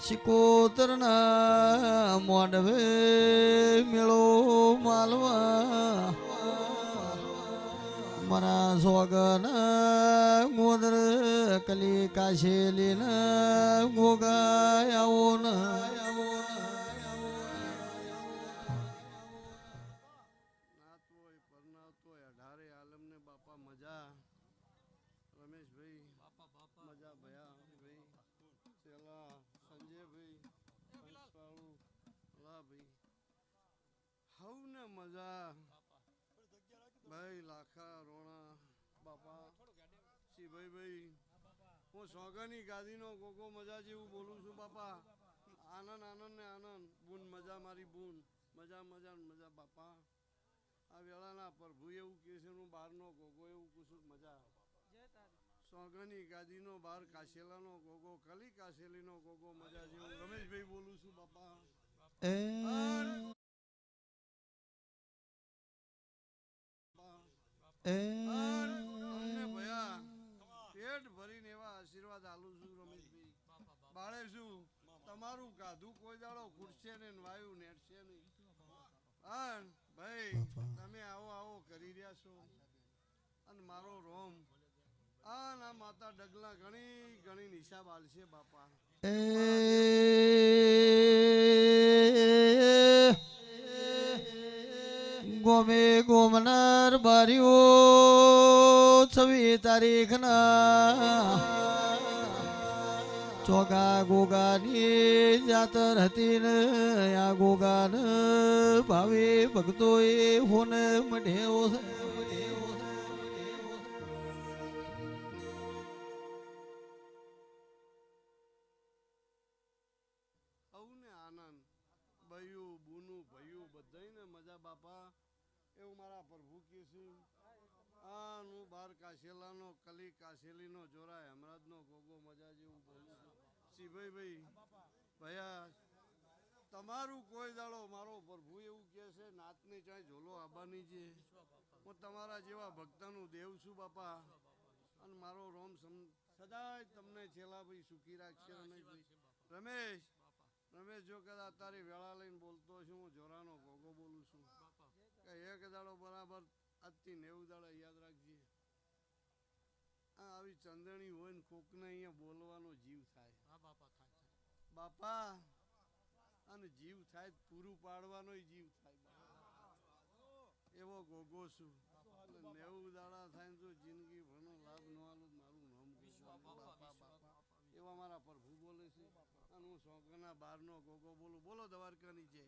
શિકોતરના મોડવે મેળો માલવા મારા સોગના ગોદર કલી કાશેલીના ગોગાયાઓ મજા ભાઈ લાખા રોણા બાપા શિભાઈ હું સોગની ગાદીનો ગોગો મજા જેવું બોલું છું બાપા આનંદ આનંદ ને આનંદ બુન મજા મારી બુન મજા મજા મજા બાપા આ વેળાના પ્રભુ એવું કહે છે હું બહારનો ગોગો એવું કુશું મજા સોગની ગાદીનો બહાર કાશેલાનો ગોગો કલી કાશેલીનો ગોગો મજા જેવું રમેશભાઈ બોલું છું બાપા અમને ભયા પેટ ભરીને એવા આશીર્વાદ આલું છું રમેશભાઈ બાળે શું તમારું ગાધું કોઈ દાડો ખૂટશે ને વાયુ નેટશે નહીં ભાઈ તમે આવો આવો કરી રહ્યા છો અને મારો રોમ ના માતા ડગલા ઘણી ઘણી નિશાબ આલશે બાપા ગોમે ગોમનાર બારીઓ 26 તારીખના ચોગા ગોગાની જાતર હતી ને આ ગોગાન ભાવે ભક્તોએ હોન મઢેવો બયું બુનું ભયું બધાને મજા બાપા એવું મારા પ્રભુ કે છે આનું બાર કાશેલાનો કલી કાશેલીનો જોરાય હમણાજનો ગોગો મજા જેવું બોલું શિભાઈ ભયા તમારું કોઈ દાડો મારો પ્રભુ એવું કહે છે નાતને ચાહે ઝોલો આબાની છે હું તમારા જેવા ભક્તનું દેવ છું બાપા અને મારો રોમ સદાય તમને છેલ્લા ભાઈ સુખી રાખશે રમેશ જો કદાચ તારી વેળા લઈને બોલતો છું હું જોરાનો ગોગો બોલું છું કે એક દાડો બરાબર આજથી 90 દાડા યાદ રાખજે આવી ચંદણી હોય ને કોકને અહીંયા બોલવાનો જીવ થાય બાપા અને જીવ થાય પૂરું પાડવાનો જીવ થાય એવો ગોગો છું 90 દાડા થાય તો જિંદગી ભરનો લાભ ન આલું મારું નામ બાપા એવા મારા પ્રભુ બોલે છે અને હું સોગના 12નો ગોગો બોલું બોલો દ્વારકાની જય